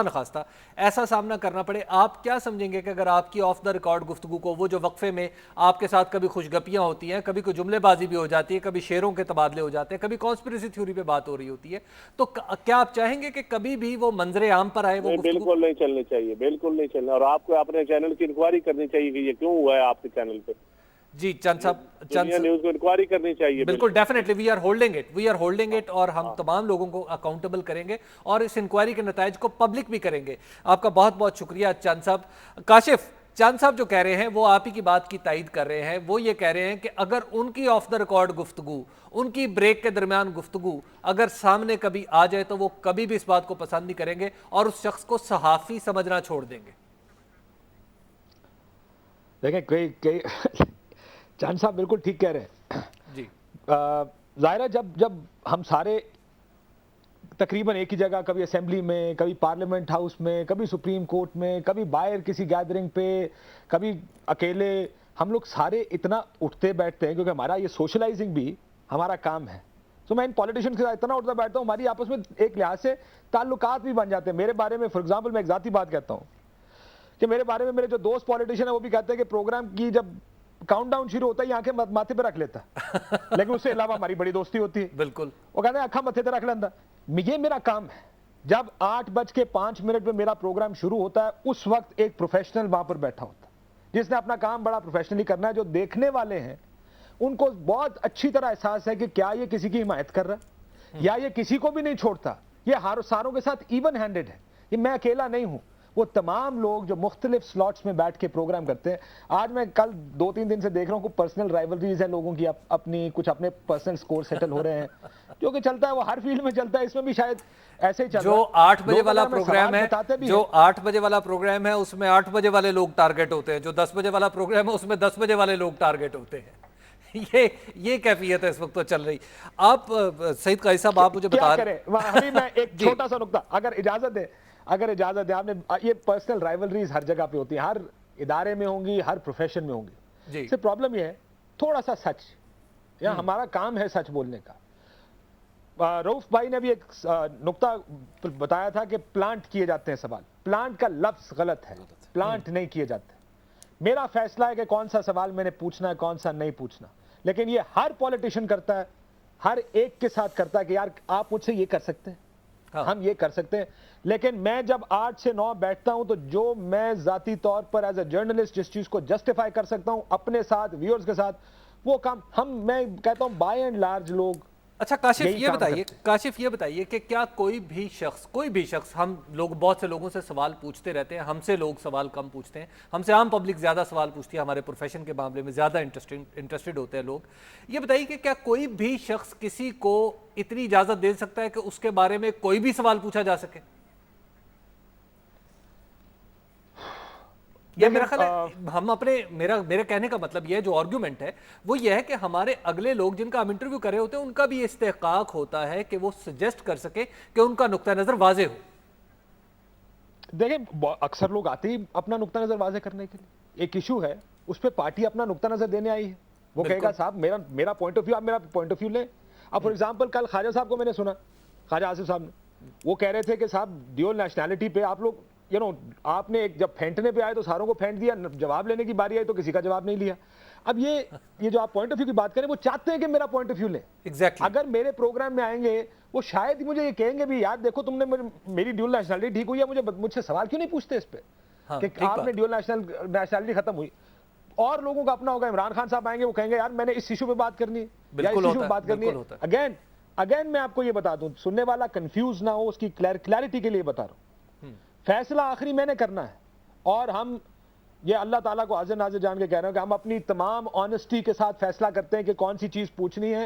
खास्ता ऐसा सामना करना पड़े, आप क्या समझेंगे कि अगर आपकी ऑफ द रिकॉर्ड गुफ्तगू को, वो जो वक्फे में आपके साथ कभी खुशगपियां होती हैं, कभी कोई जुमलेबाजी भी हो जाती है, कभी शेरों के तबादले हो जाते हैं, कभी कॉन्स्पिरेसी थ्योरी पे बात हो रही होती है, तो क्या आप चाहेंगे कि कभी भी वो मंजरे आम पर आए? वो बिल्कुल नहीं चलनी चाहिए, बिल्कुल नहीं चलना। और आपको अपने चैनल की इंक्वायरी करनी चाहिए कि ये क्यों हुआ है आपके चैनल पे। जी चंद साहब, न्यूज़ को इंक्वायरी करनी चाहिए। बिल्कुल, definitely we are holding it और हम तमाम लोगों को अकाउंटेबल करेंगे और इस इंक्वायरी के नताइज को पब्लिक भी करेंगे। आपका बहुत बहुत शुक्रिया चंद साहब। काशिफ, चंद साहब जो कह रहे हैं वो आप ही की बात की तायद कर रहे हैं। वो ये कह रहे हैं कि अगर उनकी ऑफ द रिकॉर्ड गुफ्तगू, उनकी ब्रेक के दरमियान गुफ्तगू अगर सामने कभी आ जाए तो वो कभी भी इस बात को पसंद नहीं करेंगे और उस शख्स को सहाफ़ी समझना छोड़ देंगे। देखें, कई चांद साहब बिल्कुल ठीक कह रहे हैं जी। ज़ाहिर, जब हम सारे तकरीबन एक ही जगह, कभी असेंबली में, कभी पार्लियामेंट हाउस में, कभी सुप्रीम कोर्ट में, कभी बाहर किसी गैदरिंग पे, कभी अकेले, हम लोग सारे इतना उठते बैठते हैं क्योंकि हमारा ये सोशलाइजिंग भी हमारा काम है। तो मैं इन पॉलिटिशियंस के साथ इतना उठता बैठता हूँ, हमारी आपस में एक लिहाज से ताल्लुकात भी बन जाते हैं। मेरे बारे में फॉर एग्जाम्पल मैं एक ज़ाती बात कहता हूँ कि मेरे बारे में मेरे जो दोस्त पॉलिटिशियन है वो भी कहते हैं कि प्रोग्राम की जब काउंटडाउन शुरू होता है आंखें माथे पे रख लेता लेकिन उससे अलावा हमारी बड़ी दोस्ती होती है। बिल्कुल, वो कहते हैं अखा मथे पे रख लेता। ये मेरा काम है। जब 8:05 में मेरा प्रोग्राम शुरू होता है उस वक्त एक प्रोफेशनल वहां पर बैठा होता है जिसने अपना काम बड़ा प्रोफेशनली करना है। जो देखने वाले हैं उनको बहुत अच्छी तरह एहसास है कि क्या ये किसी की हिमायत कर रहा है या ये किसी को भी नहीं छोड़ता, ये हर सारों के साथ इवन हैंडेड है, ये मैं अकेला नहीं हूं। वो तमाम लोग जो मुख्तलिफ स्लॉट्स में बैठ के प्रोग्राम करते हैं। आज मैं कल 2-3 दिन से देख रहा हूँ पर्सनल राइवलरीज है लोगों की, अपनी कुछ अपने पर्सनल स्कोर सेटल हो रहे हैं जो कि चलता है, वो हर फील्ड में चलता है, इसमें भी शायद ऐसे ही चल रहा है। जो 8 बजे वाला प्रोग्राम है, जो 8 बजे वाला प्रोग्राम है उसमें 8 बजे वाले लोग टारगेट होते हैं, जो 10 बजे वाला प्रोग्राम है उसमें 10 बजे वाले लोग टारगेट होते हैं। یہ کیفیت ہے اس وقت تو چل رہی. آپ سعید قائد صاحب آپ مجھے بتا کیا کریں ابھی میں ایک چھوٹا سا نقطہ اگر اجازت دے آپ نے, یہ پرسنل رائیولریز ہر جگہ پہ ہوتی ہیں, ہر ادارے میں ہوں گی, ہر پروفیشن میں ہوں گی. صرف پرابلم یہ ہے تھوڑا سا سچ, یا ہمارا کام ہے سچ بولنے کا. رؤف بھائی نے بھی ایک نقطہ بتایا تھا کہ پلانٹ کیے جاتے ہیں سوال. پلانٹ کا لفظ غلط ہے, پلانٹ نہیں کیے جاتے. میرا فیصلہ ہے کہ کون سا سوال میں نے پوچھنا ہے, کون سا نہیں پوچھنا. لیکن یہ ہر پولیٹیشین کرتا ہے, ہر ایک کے ساتھ کرتا ہے کہ یار آپ مجھ سے یہ کر سکتے ہیں, ہم یہ کر سکتے ہیں. لیکن میں جب 8 سے 9 بیٹھتا ہوں تو جو میں ذاتی طور پر ایز اے جرنلسٹ جس چیز کو جسٹیفائی کر سکتا ہوں اپنے ساتھ, ویورز کے ساتھ, وہ کام میں کہتا ہوں بائی اینڈ لارج لوگ. اچھا کاشف یہ بتائیے کہ کیا کوئی بھی شخص ہم لوگ بہت سے لوگوں سے سوال پوچھتے رہتے ہیں, ہم سے لوگ سوال کم پوچھتے ہیں, ہم سے عام پبلک زیادہ سوال پوچھتی ہے, ہمارے پروفیشن کے معاملے میں زیادہ انٹرسٹڈ ہوتے ہیں لوگ. یہ بتائیے کہ کیا کوئی بھی شخص کسی کو اتنی اجازت دے سکتا ہے کہ اس کے بارے میں کوئی بھی سوال پوچھا جا سکے؟ یہ میرا خیال ہے ہم میرے کہنے کا مطلب یہ جو آرگیومنٹ ہے وہ یہ ہے کہ ہمارے اگلے لوگ جن کا ہم انٹرویو کر رہے ہوتے ہیں ان کا بھی استحقاق ہوتا ہے کہ وہ سجیسٹ کر سکے کہ ان کا نقطہ نظر واضح ہو. دیکھیں اکثر لوگ آتے ہی اپنا نقطہ نظر واضح کرنے کے لیے. ایک ایشو ہے اس پہ پارٹی اپنا نقطہ نظر دینے آئی ہے, وہ کہے گا صاحب میرا پوائنٹ آف ویو, آپ میرا پوائنٹ آف ویو لیں. اب فار ایگزامپل کل خواجہ صاحب کو میں نے سنا, خواجہ آصف صاحب نے وہ کہہ رہے تھے کہ صاحب ڈیول نیشنلٹی پہ آپ لوگ آپ نے جب پھینٹنے پہ آئے تو ساروں کو پھینٹ دیا, جواب لینے کی باری آئی تو کسی کا جواب نہیں لیا. اب یہ جو آپ پوائنٹ آف ویو کی بات کریں وہ چاہتے ہیں کہ میرا پوائنٹ آف ویو لیں. اگر میرے پروگرام میں آئیں گے وہ شاید مجھے یہ کہیں گے بھی یار دیکھو تم نے میری ڈیول نیشنلٹی ٹھیک ہوئی ہے, مجھ سے سوال کیوں نہیں پوچھتے اس پہ کہ آپ نے ڈیول نیشنلٹی ختم ہوئی. اور لوگوں کا اپنا ہوگا, عمران خان صاحب آئیں گے وہ کہیں گے یار میں نے اس ایشو پہ بات کرنی ہے یا اس ایشو پہ بات کرنی ہے. اگین میں آپ کو یہ بتا دوں, سننے والا کنفیوز نہ ہو, اس کی کلیئرٹی کے لیے بتا رہا ہوں. فیصلہ آخری میں نے کرنا ہے, اور ہم یہ اللہ تعالیٰ کو حاضر ناظر جان کے کہہ رہے ہیں کہ ہم اپنی تمام آنیسٹی کے ساتھ فیصلہ کرتے ہیں کہ کون سی چیز پوچھنی ہے.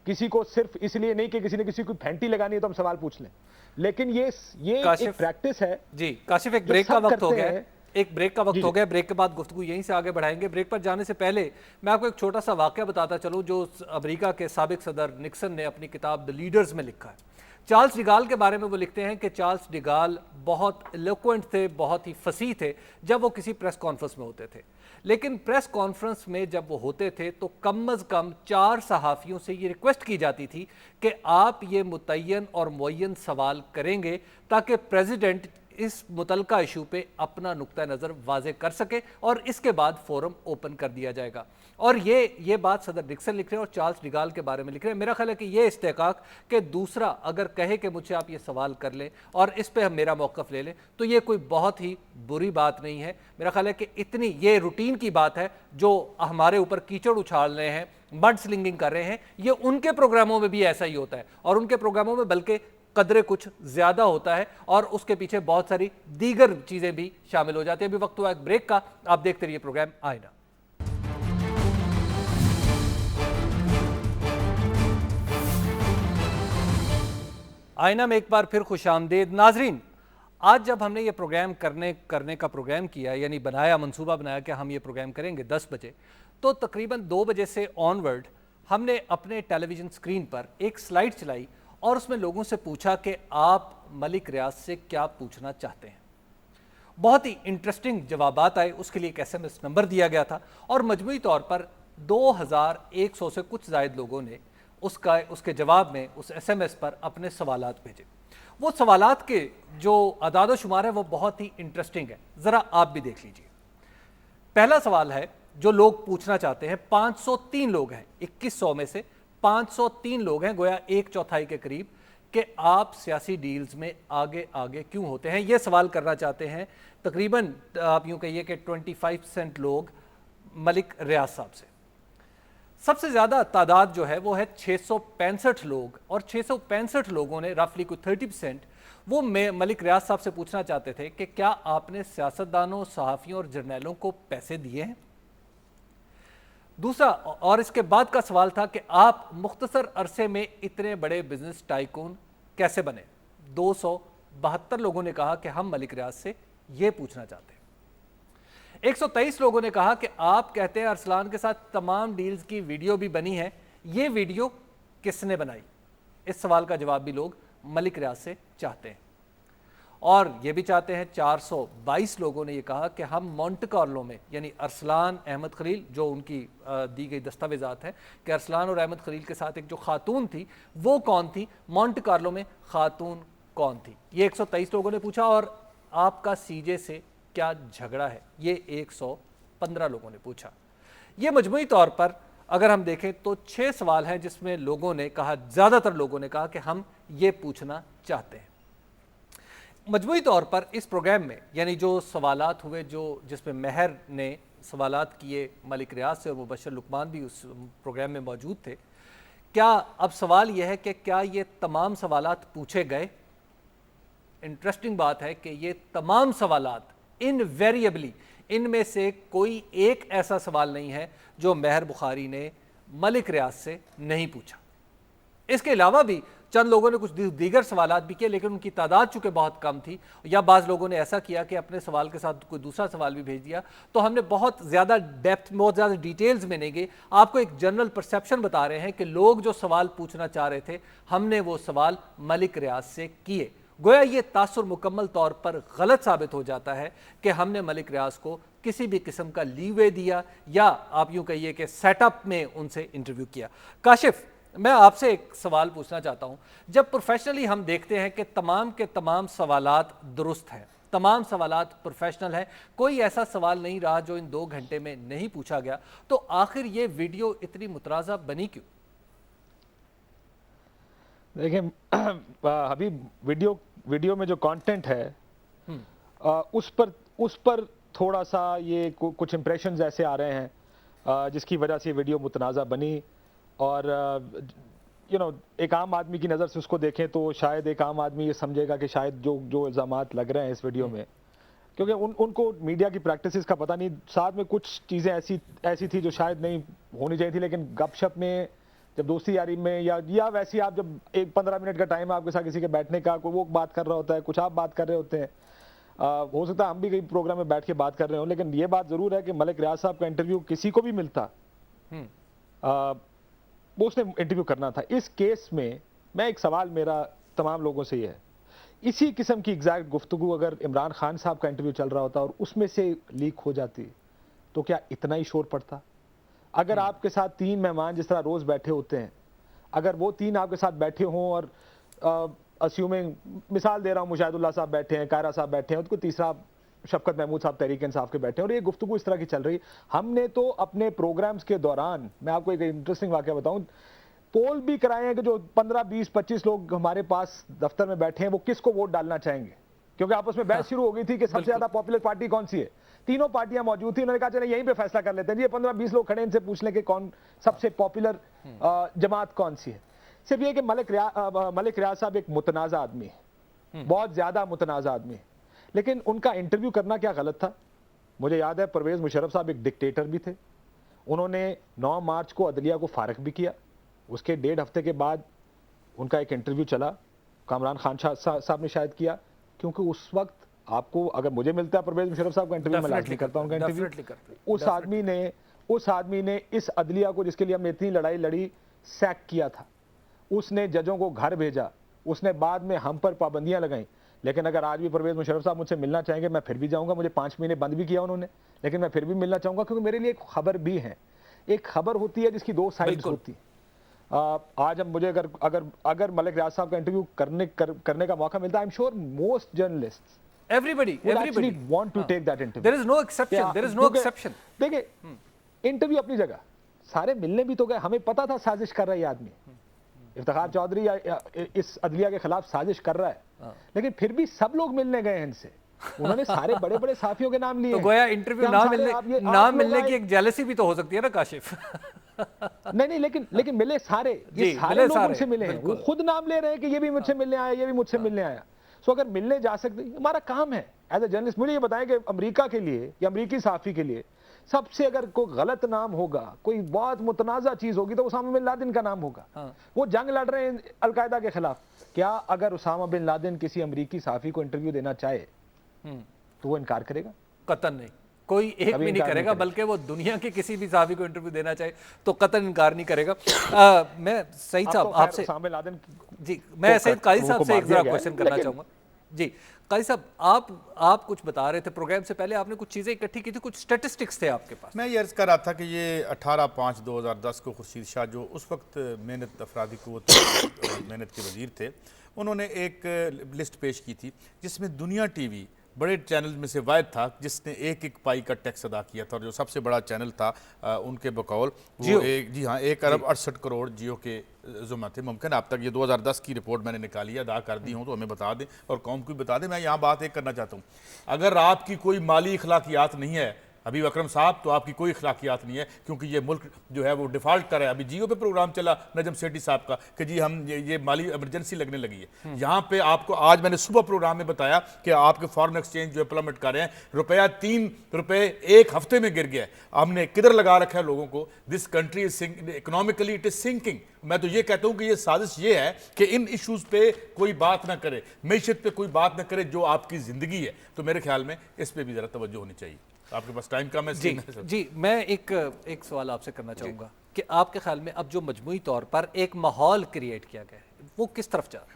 کسی کو صرف اس لیے نہیں کہ کسی نے کسی کو پھینٹی لگانی ہے تو ہم سوال پوچھ لیں, لیکن یہ ایک پریکٹس ہے. جی کاشف, ایک بریک کا وقت ہو گیا, بریک کے بعد گفتگو یہیں سے آگے بڑھائیں گے. بریک پر جانے سے پہلے میں آپ کو ایک چھوٹا سا واقعہ بتاتا چلوں جو امریکا کے سابق صدر نکسن نے اپنی کتاب دی لیڈرز میں لکھا ہے. چارلس ڈیگال کے بارے میں وہ لکھتے ہیں کہ چارلس ڈیگال بہت ایلوکوینٹ تھے, بہت ہی فصیح تھے جب وہ کسی پریس کانفرنس میں ہوتے تھے. لیکن پریس کانفرنس میں جب وہ ہوتے تھے تو کم از کم 4 صحافیوں سے یہ ریکویسٹ کی جاتی تھی کہ آپ یہ متعین اور معین سوال کریں گے تاکہ پریزیڈنٹ اس متعلقہ ایشو پہ اپنا نقطہ نظر واضح کر سکے, اور اس کے بعد فورم اوپن کر دیا جائے گا. اور یہ بات صدر نکسن لکھ رہے ہیں اور چارلس ڈیگال کے بارے میں لکھ رہے ہیں. میرا خیال ہے کہ یہ استحقاق کہ دوسرا اگر کہے کہ مجھ سے آپ یہ سوال کر لیں اور اس پہ ہم میرا موقف لے لیں تو یہ کوئی بہت ہی بری بات نہیں ہے. میرا خیال ہے کہ اتنی یہ روٹین کی بات ہے جو ہمارے اوپر کیچڑ اچھال رہے ہیں, مڈ سلنگنگ کر رہے ہیں, یہ ان کے پروگراموں میں بھی ایسا ہی ہوتا ہے, اور ان کے پروگراموں میں بلکہ قدرے کچھ زیادہ ہوتا ہے, اور اس کے پیچھے بہت ساری دیگر چیزیں بھی شامل ہو جاتی ہیں. ابھی وقت ہوا ایک بریک کا, آپ دیکھتے رہیے پروگرام آئینہ. آئینہ میں ایک بار پھر خوش آمدید. ناظرین, آج جب ہم نے یہ پروگرام کرنے کا پروگرام کیا, یعنی منصوبہ بنایا کہ ہم یہ پروگرام کریں گے 10 بجے, تو تقریباً 2 بجے سے آن ورڈ ہم نے اپنے ٹیلی ویژن اسکرین پر ایک سلائیڈ چلائی اور اس میں لوگوں سے پوچھا کہ آپ ملک ریاض سے کیا پوچھنا چاہتے ہیں. بہت ہی انٹرسٹنگ جوابات آئے, اس کے لیے ایک SMS نمبر دیا گیا تھا, اور مجموعی طور پر 2100 سے کچھ زائد لوگوں نے اس کے جواب میں اس SMS پر اپنے سوالات بھیجے. وہ سوالات کے جو اعداد و شمار ہے وہ بہت ہی انٹرسٹنگ ہے, ذرا آپ بھی دیکھ لیجئے. پہلا سوال ہے جو لوگ پوچھنا چاہتے ہیں, 503 لوگ ہیں, 2100 میں سے 503 لوگ ہیں, گویا 1/4 کے قریب, کہ آپ سیاسی ڈیلز میں آگے کیوں ہوتے ہیں. یہ سوال کرنا چاہتے ہیں تقریباً آپ یوں کہیے کہ 25% لوگ ملک ریاض صاحب سے. سب سے زیادہ تعداد جو ہے وہ ہے 665 لوگ, اور 665 لوگوں نے رفلی کوئی 30% وہ ملک ریاض صاحب سے پوچھنا چاہتے تھے کہ کیا آپ نے سیاستدانوں, صحافیوں اور جرنیلوں کو پیسے دیے ہیں. دوسرا اور اس کے بعد کا سوال تھا کہ آپ مختصر عرصے میں اتنے بڑے بزنس ٹائکون کیسے بنے. 272 لوگوں نے کہا کہ ہم ملک ریاض سے یہ پوچھنا چاہتے ہیں. 123 लोगों ने कहा कि आप कहते हैं अरसलान के साथ तमाम डील्स की वीडियो भी बनी है, ये वीडियो किसने बनाई? इस सवाल का जवाब भी लोग मलिक रियाज से चाहते हैं। और ये भी चाहते हैं, 422 लोगों ने ये कहा कि हम मोंटे कार्लो में, यानी अरसलान अहमद खलील, जो उनकी दी गई दस्तावेज़ात हैं कि अरसलान और अहमद खलील के साथ एक जो खातून थी वो कौन थी, मोंटे कार्लो में खातून कौन थी? ये 123 लोगों ने पूछा। और आपका सीजे से क्या झगड़ा है, ये 115 लोगों ने पूछा। ये मजमूई तौर पर अगर हम देखें तो 6 सवाल हैं जिसमें लोगों ने कहा, ज़्यादातर लोगों ने कहा कि हम ये पूछना चाहते हैं। मजमूई तौर पर इस प्रोग्राम में, यानी जो सवालात हुए, जो जिसमें महर ने सवालात किए मलिक रियाज से और मुबशर लुकमान भी उस प्रोग्राम में मौजूद थे, क्या अब सवाल यह है कि क्या ये तमाम सवालात पूछे गए? इंटरेस्टिंग बात है कि ये तमाम सवालात इनवेरिएबली, इनमें से कोई एक ऐसा सवाल नहीं है जो महर बुखारी ने मलिक रियाज से नहीं पूछा। इसके अलावा भी चंद लोगों ने कुछ दीगर सवालात भी किए, लेकिन उनकी तादाद चूँकि बहुत कम थी, या बाज़ लोगों ने ऐसा किया कि अपने सवाल के साथ कोई दूसरा सवाल भी भेज दिया, तो हमने बहुत ज़्यादा डेप्थ, बहुत ज़्यादा डिटेल्स में नहीं गए। आपको एक जनरल परसेप्शन बता रहे हैं कि लोग जो सवाल पूछना चाह रहे थे, हमने वो सवाल मलिक रियाज से किए। गोया ये तासुर मुकम्मल तौर पर गलत साबित हो जाता है कि हमने मलिक रियाज को किसी भी किस्म का लीवे दिया, या आप यूँ कहिए कि सेटअप में उनसे इंटरव्यू किया। काशिफ, मैं आपसे एक सवाल पूछना चाहता हूं। जब प्रोफेशनली हम देखते हैं कि तमाम के तमाम सवालात दुरुस्त हैं, तमाम सवालात प्रोफेशनल हैं, कोई ऐसा सवाल नहीं रहा जो इन 2 घंटे में नहीं पूछा गया, तो आखिर ये वीडियो इतनी मुतराज़ा बनी क्यों? देखिए अभी वीडियो में जो कंटेंट है उस पर थोड़ा सा ये कुछ इंप्रेशंस ऐसे आ रहे हैं जिसकी वजह से वीडियो मुतनाज़ा बनी। और एक आम आदमी की नज़र से उसको देखें तो शायद एक आम आदमी ये समझेगा कि शायद जो इल्ज़ामात लग रहे हैं इस वीडियो में, क्योंकि उनको मीडिया की प्रैक्टिसेस का पता नहीं, साथ में कुछ चीज़ें ऐसी थी जो शायद नहीं होनी चाहिए थी, लेकिन गपशप में, जब दोस्ती यारी में, या वैसे आप जब 15 मिनट का टाइम है आपके साथ किसी के बैठने का, कोई वो बात कर रहा होता है, कुछ आप बात कर रहे होते हैं, हो सकता है हम भी कई प्रोग्राम में बैठ के बात कर रहे हो, लेकिन ये बात ज़रूर है कि मलिक रियाज साहब का इंटरव्यू किसी को भी मिलता वो उसने इंटरव्यू करना था। इस केस में मैं एक सवाल मेरा तमाम लोगों से ये है, इसी किस्म की एग्जैक्ट गुफ्तगू अगर इमरान खान साहब का इंटरव्यू चल रहा होता और उसमें से लीक हो जाती तो क्या इतना ही शोर पड़ता? अगर आपके साथ 3 मेहमान जिस तरह रोज़ बैठे होते हैं, अगर वो 3 आपके साथ बैठे हों और अस्यूमिंग, मिसाल दे रहा हूँ, मुशाहिदुल्लाह साहब बैठे हैं, कायरा साहब बैठे हैं, उसको तीसरा शफकत महमूद साहब तहरीक इंसाफ के बैठे हैं, और ये गुफ्तगू इस तरह की चल रही। हमने तो अपने प्रोग्राम्स के दौरान, मैं आपको एक इंटरेस्टिंग वाक़या बताऊं, पोल भी कराए हैं कि जो 15, 20, 25 लोग हमारे पास दफ्तर में बैठे हैं वो किसको वोट डालना चाहेंगे, क्योंकि आपस में बहस शुरू हो गई थी कि सबसे ज़्यादा पॉपुलर पार्टी कौन सी है। तीनों पार्टियां मौजूद थी, उन्होंने कहा चले यहीं पे फैसला कर लेते हैं, ये 15-20 लोग खड़े, इनसे पूछ लें कि कौन सबसे पॉपुलर जमात कौन सी है। सिर्फ ये कि मलिक रियाज साहब एक मुतनाज़ा आदमी है, बहुत ज़्यादा मुतनाज़ा आदमी है, लेकिन उनका इंटरव्यू करना क्या गलत था? मुझे याद है परवेज़ मुशर्रफ साहब एक डिक्टेटर भी थे, उन्होंने 9 मार्च को अदलिया को फारग भी किया, उसके 1.5 हफ्ते के बाद उनका एक इंटरव्यू चला, कामरान खान साहब ने शायद किया, क्योंकि उस वक्त आपको, अगर मुझे मिलता है परवेज़ मुशर्रफ साहब का इंटरव्यू, मैं लाजमी करता हूँ उनका इंटरव्यू। उस आदमी ने इस अदलिया को, जिसके लिए हमने इतनी लड़ाई लड़ी, सैक किया था, उसने जजों को घर भेजा, उसने बाद में हम पर पाबंदियां लगाई। लेकिन अगर आज भी परवेज़ मुशर्रफ साहब मुझसे मिलना चाहेंगे, मैं फिर भी जाऊंगा। मुझे 5 महीने बंद भी किया उन्होंने, लेकिन मैं फिर भी मिलना चाहूंगा, क्योंकि मेरे लिए एक खबर भी है, एक खबर होती है जिसकी 2 साइड्स होती है। आज हम मुझे अगर मलिक रियाज साहब का इंटरव्यू करने का मौका मिलता है, I am sure most journalists, everybody want to take that interview. there is no exception. देखिए, इंटरव्यू अपनी जगह, सारे मिलने भी तो गए, हमें पता था साजिश कर रहा है ये आदमी, इफ्तिखार चौधरी इस अदलिया के खिलाफ साजिश कर रहा है, लेकिन फिर भी सब लोग मिलने गए हैं इनसे, उन्होंने सारे बड़े बड़े साफियों के नाम लिए। तो गोया इंटरव्यू ना मिलने की एक जेलसी भी तो हो सकती है ना काशिफ? नहीं, लेकिन मिले सारे, ये सारे लोग उनसे मिले हैं, वो खुद नाम ले रहे हैं कि ये भी मुझसे मिलने आया, ये भी मुझसे मिलने आया। सो अगर मिलने जा सकते, हमारा काम है एज ए जर्नलिस्ट। मुझे ये बताएं कि अमेरिका के लिए या अमेरिकी सहाफ़ी के लिए सबसे अगर कोई गलत नाम होगा, कोई बहुत मुतनाज़ा चीज़ होगी, तो उसामा बिन लादेन का नाम होगा। वो जंग लड़ रहे हैं अलकायदा के खिलाफ। क्या अगर उसामा बिन लादेन किसी अमेरिकी सहाफ़ी को इंटरव्यू देना चाहे तो वो इनकार करेगा? कतन नहीं। کوئی ایک کبھی بھی نہیں انکار کرے نہیں گا، کرے بلکہ وہ دنیا کے کسی بھی صحافی کو انٹرویو دینا چاہے تو قطعاً انکار نہیں کرے گا۔ میں سعید صاحب آپ سے اسامہ لادن جی میں سعید قاضی وہ صاحب کو سے مار ایک دیا ذرا گیا ہے، کوشچن کرنا لیکن چاہوں گا۔ جی قاضی صاحب آپ کچھ بتا رہے تھے پروگرام سے پہلے، آپ نے کچھ چیزیں اکٹھی کی تھی، کچھ اسٹیٹسٹکس تھے آپ کے پاس۔ میں یہ عرض کر رہا تھا کہ یہ 18/5/2010 کو خورشید شاہ جو اس وقت محنت افرادی قوت محنت کے وزیر تھے، انہوں نے ایک لسٹ پیش کی تھی جس میں دنیا ٹی وی بڑے چینل میں سے واحد تھا جس نے 1 پائی کا ٹیکس ادا کیا تھا، اور جو سب سے بڑا چینل تھا ان کے بقول وہ 1 ارب 68 کروڑ جیو کے ذمہ تھے۔ ممکن اب تک یہ 2010 کی رپورٹ میں نے نکالی ہے، ادا کر دی ہوں تو ہمیں بتا دیں اور قوم کو بھی بتا دیں۔ میں یہاں بات ایک کرنا چاہتا ہوں، اگر آپ کی کوئی مالی اخلاقیات نہیں ہے حبیب اکرم صاحب تو آپ کی کوئی اخلاقیات نہیں ہے، کیونکہ یہ ملک جو ہے وہ ڈیفالٹ کر رہا ہے۔ ابھی جیو پہ پروگرام چلا نجم سیٹھی صاحب کا کہ جی ہم یہ مالی ایمرجنسی لگنے لگی ہے، یہاں پہ آپ کو آج میں نے صبح پروگرام میں بتایا کہ آپ کے فارن ایکسچینج جو ہے پلمٹ کر رہے ہیں، ₹3 ایک ہفتے میں گر گیا ہے۔ ہم نے کدھر لگا رکھا ہے لوگوں کو؟ This country is economically it is sinking. میں تو یہ کہتا ہوں کہ یہ سازش یہ ہے کہ ان ایشوز پہ کوئی بات نہ کرے، معیشت پہ کوئی بات نہ کرے جو آپ کی زندگی ہے، تو میرے خیال میں اس پہ بھی ذرا توجہ ہونی چاہیے۔ آپ کے پاس ٹائم کم ہے؟ جی میں ایک سوال آپ سے کرنا چاہوں گا کہ آپ کے خیال میں اب جو مجموعی طور پر ایک ماحول کریٹ کیا گیا ہے وہ کس طرف جا رہا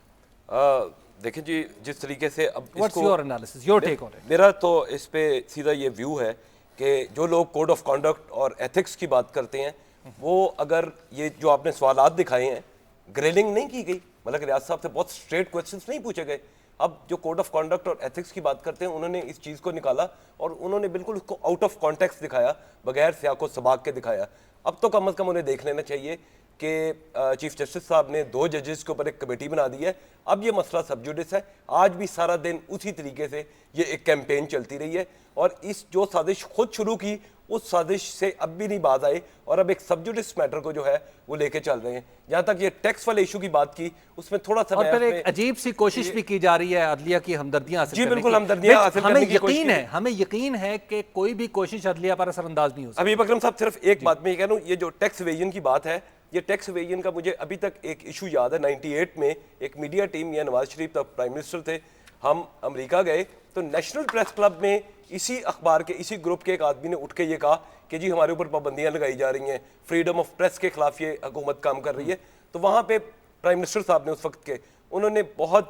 ہے؟ دیکھیں جی جس طریقے سے اب What's your analysis, your take on it? میرا تو اس پہ سیدھا یہ ویو ہے کہ جو لوگ کوڈ آف کانڈکٹ اور ایتھکس کی بات کرتے ہیں وہ اگر یہ جو آپ نے سوالات دکھائے ہیں، گریلنگ نہیں کی گئی، ملک ریاض صاحب سے بہت اسٹریٹ کویسچنس نہیں پوچھے گئے۔ اب جو کوڈ آف کانڈکٹ اور ایتھکس کی بات کرتے ہیں انہوں نے اس چیز کو نکالا اور انہوں نے بالکل اس کو آؤٹ آف کانٹیکس دکھایا، بغیر سیاق و سباق کے دکھایا۔ اب تو کم از کم انہیں دیکھ لینا چاہیے کہ چیف جسٹس صاحب نے 2 ججز کے اوپر ایک کمیٹی بنا دی ہے، اب یہ مسئلہ سب جوڈس ہے۔ آج بھی سارا دن اسی طریقے سے یہ ایک کیمپین چلتی رہی ہے اور اس جو سازش خود شروع کی اس سازش سے اب بھی نہیں باز آئے اور اب ایک سب جوڈس میٹر کو جو ہے وہ لے کے چل رہے ہیں۔ جہاں تک یہ ٹیکس والے ایشو کی بات کی اس میں تھوڑا سا اور پھر ایک عجیب سی کوشش بھی کی جا رہی ہے عدلیہ کی ہمدردیاں حاصل کرنے کی۔ جی بالکل ہمدردیاں حاصل کرنے کی کوشش کی۔ ہمیں یقین ہے کہ کوئی بھی کوشش عدلیہ پر اثر انداز نہیں ہو سکتی۔ حبیب اکرم صاحب صرف ایک بات میں یہ کہہ رہا ہوں، یہ جو ٹیکس ایویژن کی بات ہے، یہ ٹیکس ایویژن کا مجھے ابھی تک ایک ایشو یاد ہے۔ 98 میں ایک میڈیا ٹیم، یا نواز شریف تب پرائم منسٹر تھے، ہم امریکہ گئے تو نیشنل پریس کلب میں اسی اخبار کے اسی گروپ کے ایک آدمی نے اٹھ کے یہ کہا کہ جی ہمارے اوپر پابندیاں لگائی جا رہی ہیں، فریڈم آف پریس کے خلاف یہ حکومت کام کر رہی ہے۔ تو وہاں پہ پرائم منسٹر صاحب نے اس وقت کے انہوں نے بہت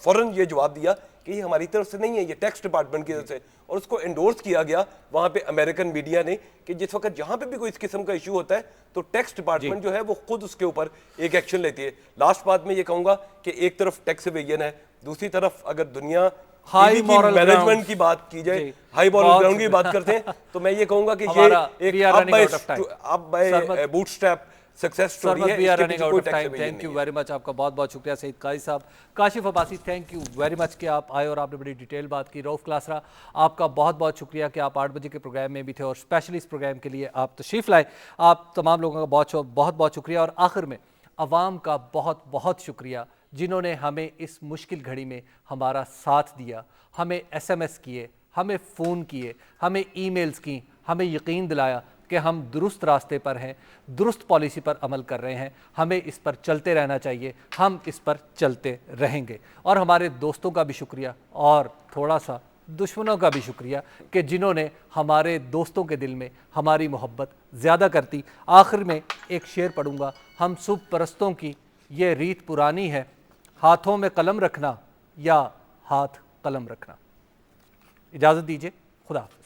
فوراً یہ جواب دیا کہ یہ ہماری طرف سے نہیں ہے، یہ ٹیکس ڈپارٹمنٹ کی طرف سے، اور اس کو انڈورس کیا گیا وہاں پہ امریکن میڈیا نے کہ جس وقت جہاں پہ بھی کوئی اس قسم کا ایشو ہوتا ہے تو ٹیکس ڈپارٹمنٹ جو ہے وہ خود اس کے اوپر ایک ایکشن لیتی ہے۔ لاسٹ بات میں یہ کہوں گا کہ ایک طرف ٹیکس ایویژن ہے، دوسری طرف اگر دنیا ہائی مورل مینجمنٹ کی بات کی جائے، ہائی مورل گراؤنڈ کی بات کرتے ہیں، تو میں یہ کہوں گا کہ یہ ایک اب by bootstrap success story ہے۔ تھینک یو ویری مچ، آپ کا بہت بہت شکریہ سعید قاضی صاحب۔ Kashif Abbasi thank you very much کہ آپ آئے اور آپ نے بڑی ڈیٹیل بات کی۔ رؤف کلاسرا آپ کا بہت بہت شکریہ کہ آپ 8 بجے کے پروگرام میں بھی تھے اور اسپیشلی اس پروگرام کے لیے آپ تشریف لائے۔ آپ تمام لوگوں کا بہت بہت شکریہ، اور آخر میں عوام کا بہت بہت شکریہ جنہوں نے ہمیں اس مشکل گھڑی میں ہمارا ساتھ دیا، ہمیں SMS کیے، ہمیں فون کیے، ہمیں ای میلز کی، ہمیں یقین دلایا کہ ہم درست راستے پر ہیں، درست پالیسی پر عمل کر رہے ہیں، ہمیں اس پر چلتے رہنا چاہیے، ہم اس پر چلتے رہیں گے۔ اور ہمارے دوستوں کا بھی شکریہ اور تھوڑا سا دشمنوں کا بھی شکریہ کہ جنہوں نے ہمارے دوستوں کے دل میں ہماری محبت زیادہ کرتی۔ آخر میں ایک شعر پڑھوں گا، ہم صبح پرستوں کی یہ ریت پرانی ہے، ہاتھوں میں قلم رکھنا یا ہاتھ قلم رکھنا۔ اجازت دیجیے، خدا حافظ۔